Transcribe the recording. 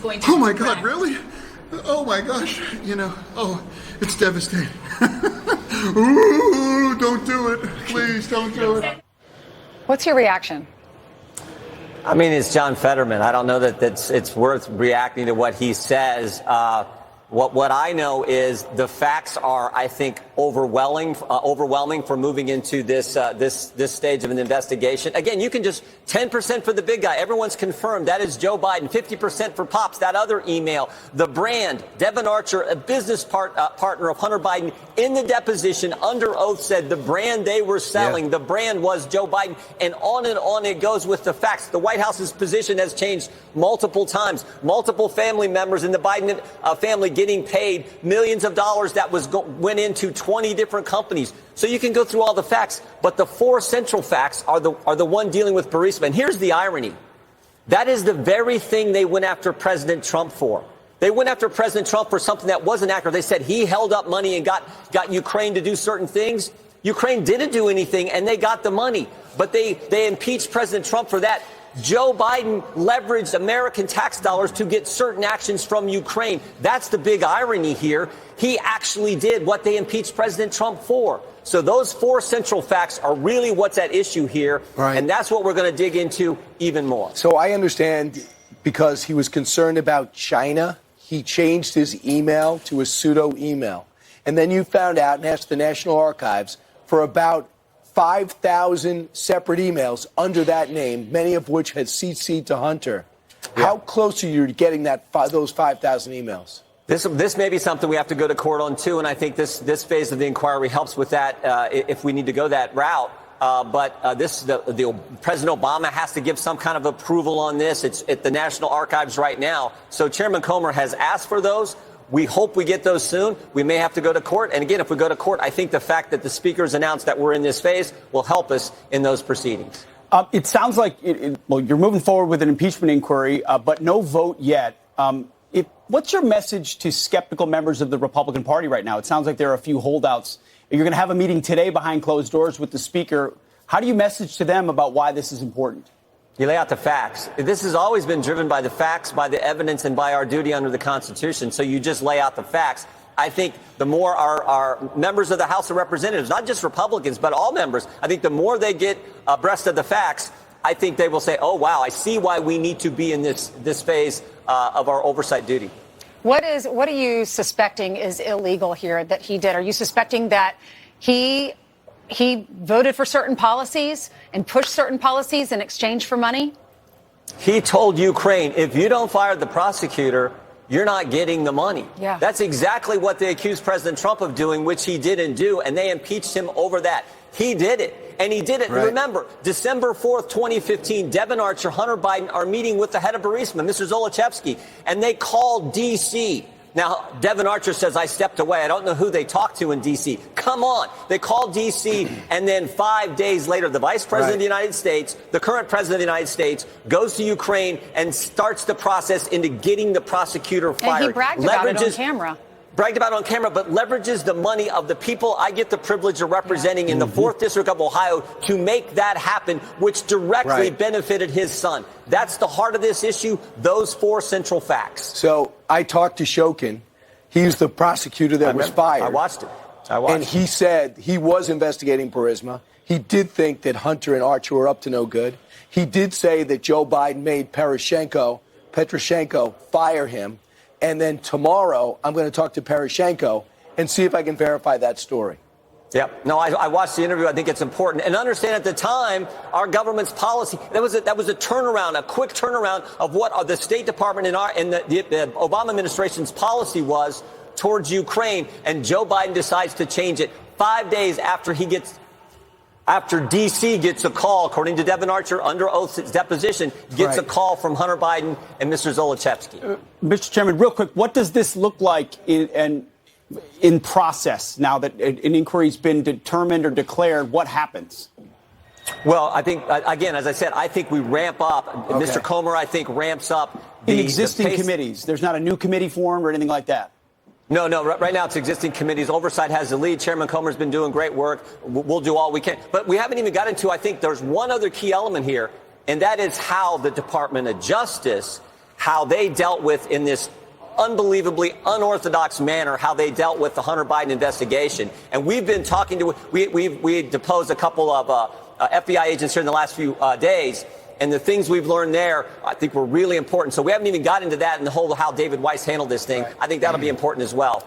going to. Oh my God, really? Oh my gosh, it's devastating. Ooh, don't do it. Please don't do it. What's your reaction? I mean, it's John Fetterman. I don't know that it's worth reacting to what he says. What I know is the facts are, I think, overwhelming for moving into this stage of an investigation. Again, you can just 10% for the big guy. Everyone's confirmed that is Joe Biden. 50% for Pops. That other email, the brand, Devon Archer, a business partner of Hunter Biden, in the deposition under oath said the brand they were selling, the brand was Joe Biden, and on it goes with the facts. The White House's position has changed multiple times. Multiple family members in the Biden family getting paid millions of dollars that went into 20 different companies. So you can go through all the facts, but the four central facts are the one dealing with Burisma. And here's the irony. That is the very thing they went after President Trump for. They went after President Trump for something that wasn't accurate. They said he held up money and got Ukraine to do certain things. Ukraine didn't do anything, and they got the money. But they impeached President Trump for that. Joe Biden leveraged American tax dollars to get certain actions from Ukraine. That's the big irony here. He actually did what they impeached President Trump for. So those four central facts are really what's at issue here. Right. And that's what we're going to dig into even more. So I understand because he was concerned about China, he changed his email to a pseudo email. And then you found out and asked the National Archives for about 5,000 separate emails under that name, many of which had CC'd to Hunter. Yeah. How close are you to getting those 5,000 emails? This may be something we have to go to court on, too, and I think this phase of the inquiry helps with that if we need to go that route. But President Obama has to give some kind of approval on this. It's at the National Archives right now. So Chairman Comer has asked for those. We hope we get those soon. We may have to go to court. And again, if we go to court, I think the fact that the speakers announced that we're in this phase will help us in those proceedings. It sounds like, you're moving forward with an impeachment inquiry, but no vote yet. What's your message to skeptical members of the Republican Party right now? It sounds like there are a few holdouts. You're going to have a meeting today behind closed doors with the speaker. How do you message to them about why this is important? You lay out the facts. This has always been driven by the facts, by the evidence, and by our duty under the Constitution. So you just lay out the facts. I think the more our members of the House of Representatives, not just Republicans, but all members, I think the more they get abreast of the facts, I think they will say, oh, wow, I see why we need to be in this phase of our oversight duty. What are you suspecting is illegal here that he did? Are you suspecting that he voted for certain policies and pushed certain policies in exchange for money? He told Ukraine, if you don't fire the prosecutor, you're not getting the money. Yeah. That's exactly what they accused President Trump of doing, which he didn't do, and they impeached him over that. He did it. And he did it. Right. Remember, December 4th, 2015, Devon Archer, Hunter Biden are meeting with the head of Burisma, Mr. Zolochevsky, and they called D.C. Now, Devon Archer says, I stepped away. I don't know who they talked to in D.C. Come on. They called D.C., and then 5 days later, the vice president of the United States, the current president of the United States, goes to Ukraine and starts the process into getting the prosecutor fired. And he bragged about it on camera. Bragged about it on camera, but leverages the money of the people I get the privilege of representing in the 4th District of Ohio to make that happen, which directly benefited his son. That's the heart of this issue, those four central facts. So I talked to Shokin. He's the prosecutor that was fired. I watched it. And he said he was investigating Burisma. He did think that Hunter and Archer were up to no good. He did say that Joe Biden made Poroshenko fire him. And then tomorrow, I'm going to talk to Poroshenko and see if I can verify that story. Yeah. No, I watched the interview. I think it's important. And understand at the time, our government's policy, that was a turnaround, a quick turnaround of what the State Department and the Obama administration's policy was towards Ukraine. And Joe Biden decides to change it 5 days after D.C. gets a call, according to Devon Archer, under oath's deposition, gets a call from Hunter Biden and Mr. Zolochevsky. Mr. Chairman, real quick, what does this look like in process now that an inquiry's been determined or declared? What happens? Well, I think, again, as I said, I think we ramp up. Okay. Mr. Comer, I think, ramps up the existing committees. There's not a new committee formed or anything like that. No. Right now it's existing committees. Oversight has the lead. Chairman Comer's been doing great work. We'll do all we can. But we haven't even got into, I think there's one other key element here, and that is how the Department of Justice how they dealt with in this unbelievably unorthodox manner how they dealt with the Hunter Biden investigation. And we've been talking to, we deposed a couple of FBI agents here in the last few days. And the things we've learned there, I think, were really important. So we haven't even got into that and the whole how David Weiss handled this thing. I think that'll be important as well.